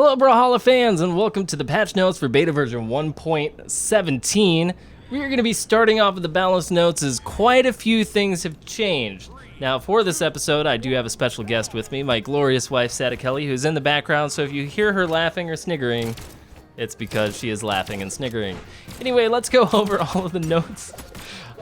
Hello Brawlhalla fans, and welcome to the patch notes for beta version 1.17. We are going to be starting off with the balance notes as quite a few things have changed. Now for this episode, I do have a special guest with me, my glorious wife Sada Kelly, who's in the background, so if you hear her laughing or sniggering, it's because she is laughing and sniggering. Anyway, let's go over all of the notes.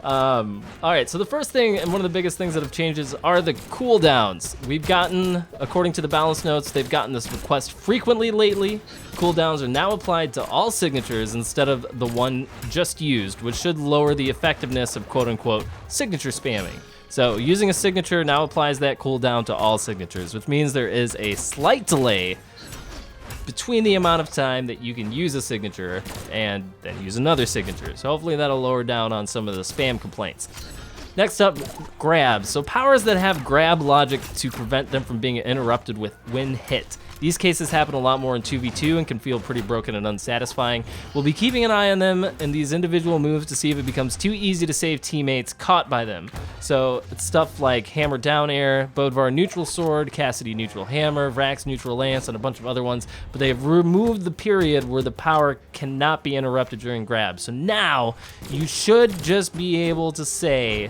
Alright, so the first thing, and one of the biggest things that have changed are the cooldowns. We've gotten, according to the balance notes, they've gotten this request frequently lately. Cooldowns are now applied to all signatures instead of the one just used, which should lower the effectiveness of quote-unquote signature spamming. So using a signature now applies that cooldown to all signatures, which means there is a slight delay between the amount of time that you can use a signature and then use another signature. So hopefully that'll lower down on some of the spam complaints. Next up, grabs. So powers that have grab logic to prevent them from being interrupted when hit. These cases happen a lot more in 2v2 and can feel pretty broken and unsatisfying. We'll be keeping an eye on them and these individual moves to see if it becomes too easy to save teammates caught by them. So it's stuff like hammer down air, Bodvar neutral sword, Cassidy neutral hammer, Vrax neutral lance, and a bunch of other ones, but they have removed the period where the power cannot be interrupted during grabs. So now you should just be able to say,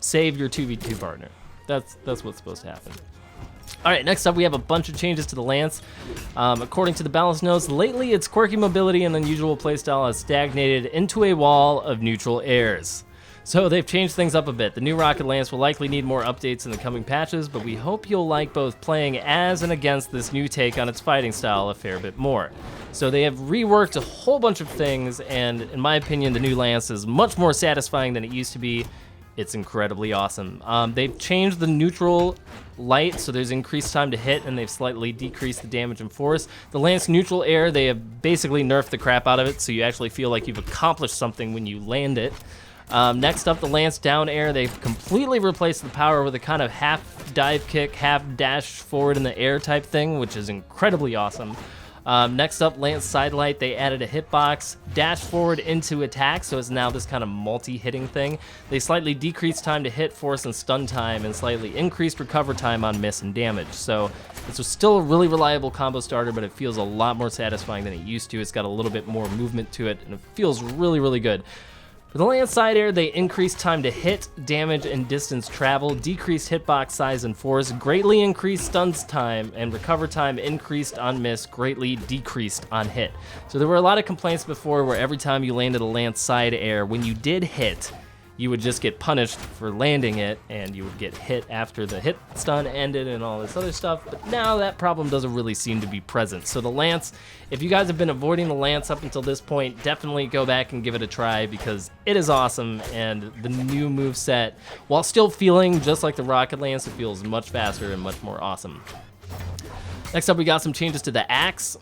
save your 2v2 partner. That's what's supposed to happen. Alright, next up we have a bunch of changes to the lance. According to the balance notes, lately its quirky mobility and unusual playstyle has stagnated into a wall of neutral airs. So they've changed things up a bit. The new rocket lance will likely need more updates in the coming patches, but we hope you'll like both playing as and against this new take on its fighting style a fair bit more. So they have reworked a whole bunch of things, and in my opinion the new lance is much more satisfying than it used to be. It's incredibly awesome. They've changed the neutral light, so there's increased time to hit, and they've slightly decreased the damage and force. The lance neutral air, they have basically nerfed the crap out of it, so you actually feel like you've accomplished something when you land it. Next up, the lance down air, they've completely replaced the power with a kind of half dive kick, half dash forward in the air type thing, which is incredibly awesome. Next up, lance sidelight, they added a hitbox, dash forward into attack, so it's now this kind of multi-hitting thing. They slightly decreased time to hit, force, and stun time, and slightly increased recover time on miss and damage. So it's still a really reliable combo starter, but it feels a lot more satisfying than it used to. It's got a little bit more movement to it, and it feels really, really good. For the lance side air, they increased time to hit, damage, and distance travel, decreased hitbox size and force, greatly increased stuns time, and recover time increased on miss, greatly decreased on hit. So there were a lot of complaints before where every time you landed a lance side air, when you did hit, you would just get punished for landing it, and you would get hit after the hit stun ended and all this other stuff, but now that problem doesn't really seem to be present. So the lance, if you guys have been avoiding the lance up until this point, definitely go back and give it a try because it is awesome, and the new moveset, while still feeling just like the rocket lance, it feels much faster and much more awesome. Next up, we got some changes to the axe.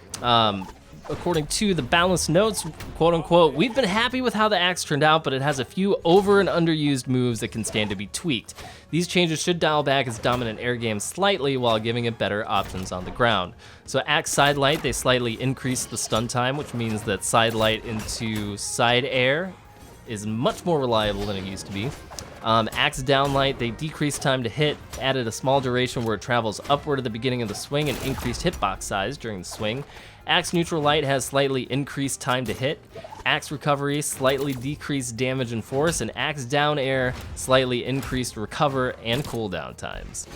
According to the balance notes, quote unquote, we've been happy with how the axe turned out, but it has a few over and underused moves that can stand to be tweaked. These changes should dial back its dominant air game slightly while giving it better options on the ground. So axe side light, they slightly increased the stun time, which means that side light into side air is much more reliable than it used to be. Axe downlight, they decreased time to hit, added a small duration where it travels upward at the beginning of the swing and increased hitbox size during the swing. Axe neutral light has slightly increased time to hit. Axe recovery, slightly decreased damage and force, and axe down air, slightly increased recover and cooldown times.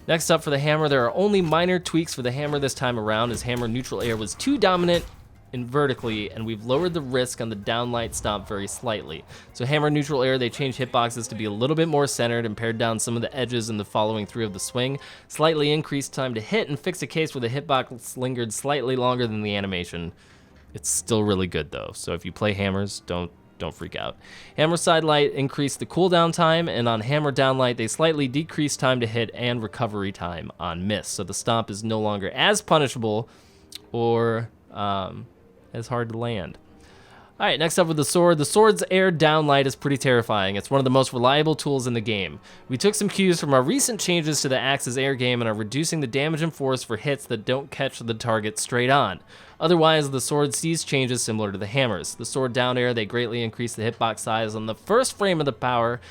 Next up for the hammer, there are only minor tweaks for the hammer this time around as hammer neutral air was too dominant in vertically, and we've lowered the risk on the downlight stomp very slightly. So hammer neutral air, they changed hitboxes to be a little bit more centered and pared down some of the edges in the following three of the swing, slightly increased time to hit, and fixed a case where the hitbox lingered slightly longer than the animation. It's still really good though, so if you play hammers, don't freak out. Hammer side light increased the cooldown time, and on hammer downlight, they slightly decreased time to hit and recovery time on miss. So the stomp is no longer as punishable or as hard to land. Alright, next up with the sword. The sword's air downlight is pretty terrifying. It's one of the most reliable tools in the game. We took some cues from our recent changes to the axe's air game and are reducing the damage and force for hits that don't catch the target straight on. Otherwise, the sword sees changes similar to the hammers. The sword down air, they greatly increase the hitbox size on the first frame of the power.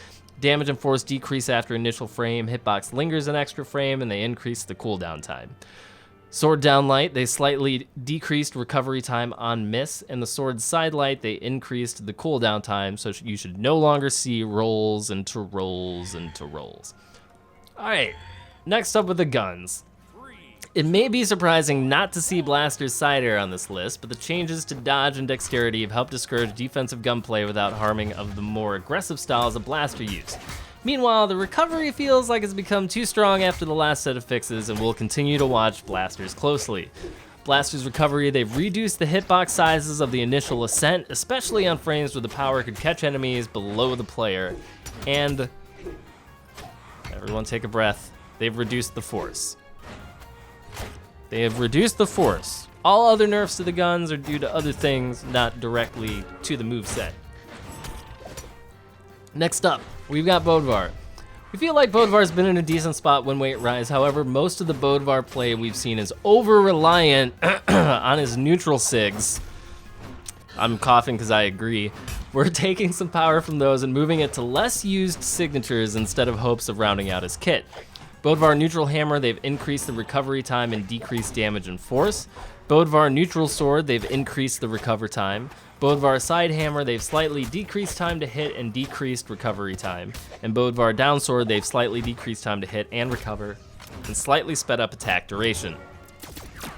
Damage and force decrease after initial frame. Hitbox lingers an extra frame, and they increase the cooldown time. Sword downlight, they slightly decreased recovery time on miss, and the sword sidelight, they increased the cooldown time, so you should no longer see rolls into rolls into rolls. All right, next up with the guns. It may be surprising not to see Blaster's side air on this list, but the changes to dodge and dexterity have helped discourage defensive gunplay without harming of the more aggressive styles of Blaster use. Meanwhile, the recovery feels like it's become too strong after the last set of fixes, and we'll continue to watch Blaster's closely. Blaster's recovery, they've reduced the hitbox sizes of the initial ascent, especially on frames where the power could catch enemies below the player, and everyone take a breath, they've reduced the force. They have reduced the force. All other nerfs to the guns are due to other things, not directly to the moveset. Next up, we've got Bodvar. We feel like Bodvar's been in a decent spot win weight rise, however, most of the Bodvar play we've seen is over-reliant on his neutral sigs. I'm coughing because I agree. We're taking some power from those and moving it to less used signatures instead of hopes of rounding out his kit. Bodvar Neutral Hammer, they've increased the recovery time and decreased damage and force. Bodvar Neutral Sword, they've increased the recover time. Bodvar Side Hammer, they've slightly decreased time to hit and decreased recovery time. And Bodvar Down Sword, they've slightly decreased time to hit and recover, and slightly sped up attack duration.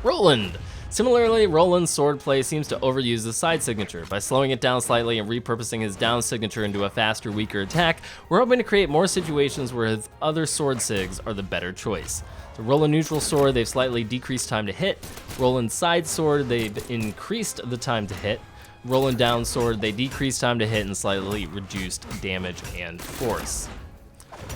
Roland. Similarly, Roland's swordplay seems to overuse the side signature. By slowing it down slightly and repurposing his down signature into a faster, weaker attack, we're hoping to create more situations where his other sword sigs are the better choice. The Roland Neutral Sword, they've slightly decreased time to hit. Roland Side Sword, they've increased the time to hit. Roland Down Sword, they decreased time to hit and slightly reduced damage and force.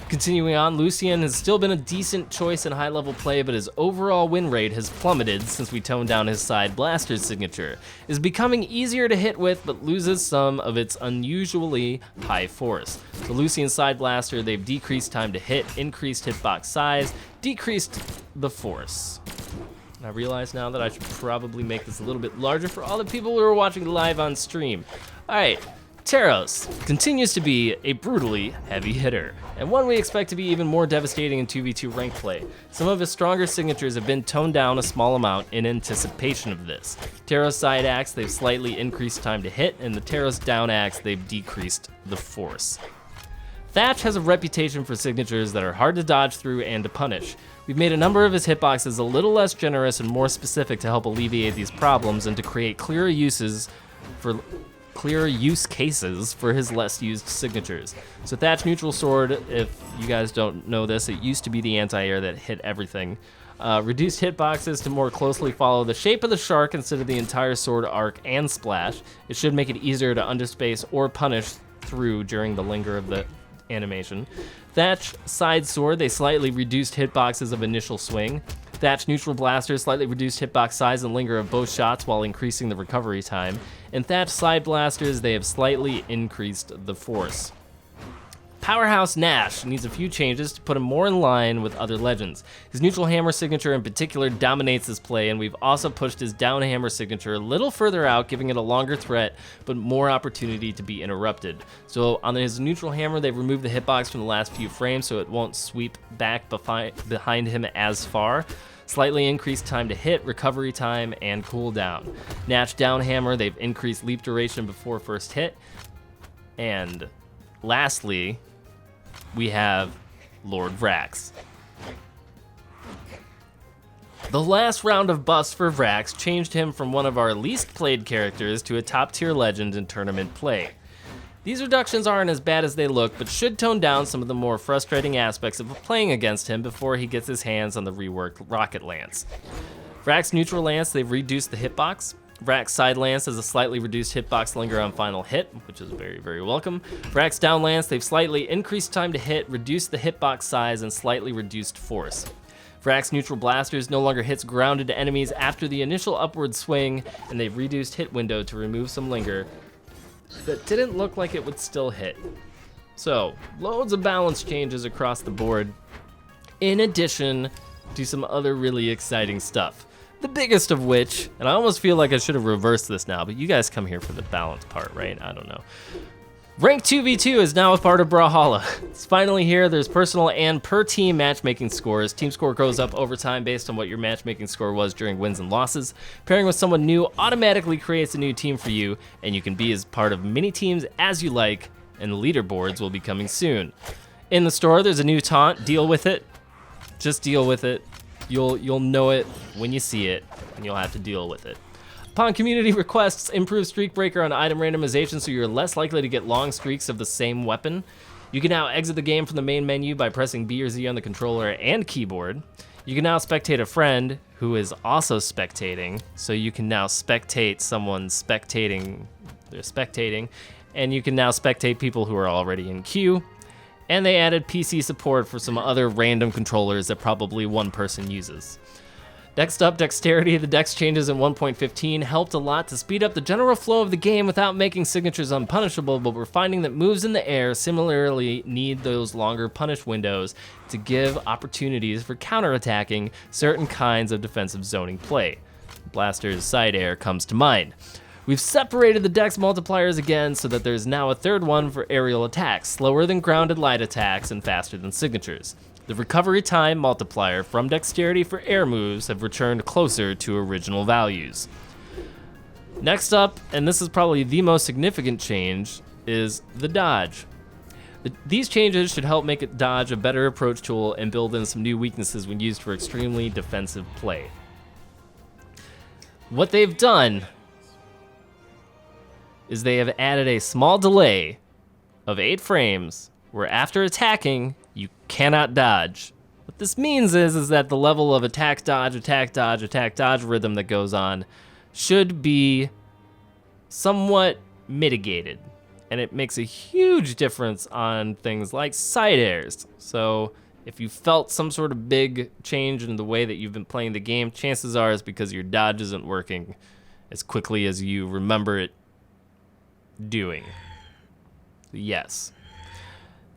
Continuing on, Lucian has still been a decent choice in high-level play, but his overall win rate has plummeted since we toned down his side blaster signature. It is becoming easier to hit with, but loses some of its unusually high force. The Lucian side blaster, they've decreased time to hit, increased hitbox size, decreased the force. I realize now that I should probably make this a little bit larger for all the people who are watching live on stream. All right. Teros continues to be a brutally heavy hitter, and one we expect to be even more devastating in 2v2 rank play. Some of his stronger signatures have been toned down a small amount in anticipation of this. Teros side axe, they've slightly increased time to hit, and the Teros down axe, they've decreased the force. Thatch has a reputation for signatures that are hard to dodge through and to punish. We've made a number of his hitboxes a little less generous and more specific to help alleviate these problems and to create clearer use cases for his less used signatures. So Thatch Neutral Sword, if you guys don't know this, it used to be the anti-air that hit everything. Reduced hitboxes to more closely follow the shape of the shark instead of the entire sword arc and splash. It should make it easier to underspace or punish through during the linger of the animation. Thatch Side Sword, they slightly reduced hitboxes of initial swing. Thatch Neutral Blaster slightly reduced hitbox size and linger of both shots while increasing the recovery time. And Thatch Side Blasters, they have slightly increased the force. Powerhouse Nash needs a few changes to put him more in line with other legends. His Neutral Hammer signature in particular dominates his play, and we've also pushed his Down Hammer signature a little further out, giving it a longer threat, but more opportunity to be interrupted. So on his Neutral Hammer, they've removed the hitbox from the last few frames so it won't sweep back behind him as far. Slightly increased time to hit, recovery time, and cooldown. Nash Down Hammer, they've increased leap duration before first hit. And lastly, we have Lord Vrax. The last round of buffs for Vrax changed him from one of our least played characters to a top tier legend in tournament play. These reductions aren't as bad as they look, but should tone down some of the more frustrating aspects of playing against him before he gets his hands on the reworked Rocket Lance. Vrax Neutral Lance, they've reduced the hitbox. Vrax Side Lance has a slightly reduced hitbox linger on final hit, which is very, very welcome. Vrax Down Lance, they've slightly increased time to hit, reduced the hitbox size, and slightly reduced force. Vrax Neutral Blasters no longer hits grounded enemies after the initial upward swing, and they've reduced hit window to remove some linger that didn't look like it would still hit. So, loads of balance changes across the board, in addition to some other really exciting stuff. The biggest of which, and I almost feel like I should have reversed this now, but you guys come here for the balance part, right? I don't know. Rank 2v2 is now a part of Brawlhalla. It's finally here. There's personal and per team matchmaking scores. Team score goes up over time based on what your matchmaking score was during wins and losses. Pairing with someone new automatically creates a new team for you, and you can be as part of many teams as you like, and the leaderboards will be coming soon. In the store, there's a new taunt. Deal with it. Just deal with it. You'll know it when you see it, and you'll have to deal with it. Upon community requests, improve Streak Breaker on item randomization so you're less likely to get long streaks of the same weapon. You can now exit the game from the main menu by pressing B or Z on the controller and keyboard. You can now spectate a friend who is also spectating, so you can now spectate someone spectating, and you can now spectate people who are already in queue. And they added PC support for some other random controllers that probably one person uses. Next up, Dexterity. The dex changes in 1.15 helped a lot to speed up the general flow of the game without making signatures unpunishable, but we're finding that moves in the air similarly need those longer punish windows to give opportunities for counterattacking certain kinds of defensive zoning play. Blaster's side air comes to mind. We've separated the dex multipliers again so that there's now a third one for aerial attacks, slower than grounded light attacks and faster than signatures. The recovery time multiplier from dexterity for air moves have returned closer to original values. Next up, and this is probably the most significant change, is the dodge. These changes should help make it dodge a better approach tool and build in some new weaknesses when used for extremely defensive play. What they've done is they have added a small delay of 8 frames where after attacking, you cannot dodge. What this means is that the level of attack, dodge rhythm that goes on should be somewhat mitigated. And it makes a huge difference on things like side airs. So if you felt some sort of big change in the way that you've been playing the game, chances are it's because your dodge isn't working as quickly as you remember it doing. Yes.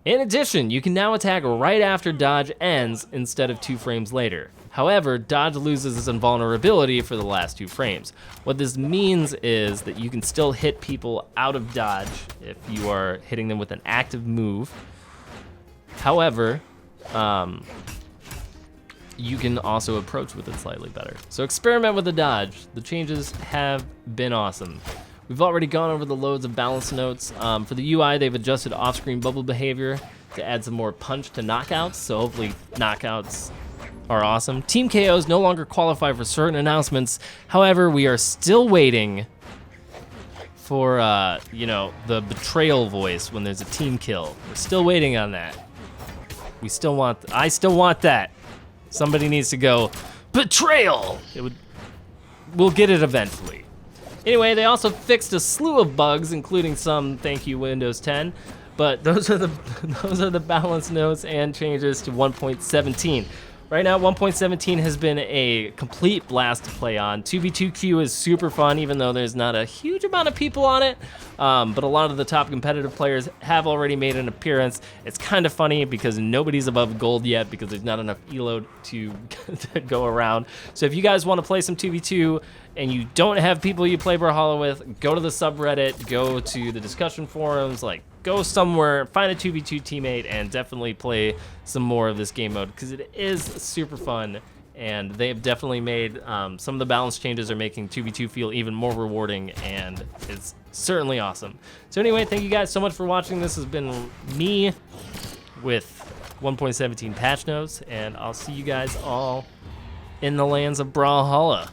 In addition, you can now attack right after dodge ends instead of 2 frames later. However, dodge loses its invulnerability for the last 2 frames. What this means is that you can still hit people out of dodge if you are hitting them with an active move. However, you can also approach with it slightly better. So experiment with the dodge. The changes have been awesome. We've already gone over the loads of balance notes. For the UI, they've adjusted off-screen bubble behavior to add some more punch to knockouts, so hopefully knockouts are awesome. Team KOs no longer qualify for certain announcements. However, we are still waiting for, the betrayal voice when there's a team kill. We're still waiting on that. I still want that. Somebody needs to go, betrayal! We'll get it eventually. Anyway, they also fixed a slew of bugs, including some thank you Windows 10, but those are the balance notes and changes to 1.17. Right now, 1.17 has been a complete blast to play on. 2v2Q is super fun, even though there's not a huge amount of people on it, but a lot of the top competitive players have already made an appearance. It's kind of funny because nobody's above gold yet because there's not enough elo to go around. So if you guys want to play some 2v2 and you don't have people you play Brawlhalla with, go to the subreddit, go to the discussion forums, go somewhere, find a 2v2 teammate, and definitely play some more of this game mode because it is super fun, and they've definitely made some of the balance changes are making 2v2 feel even more rewarding, and it's certainly awesome. So anyway, thank you guys so much for watching. This has been me with 1.17 patch notes, and I'll see you guys all in the lands of Brawlhalla.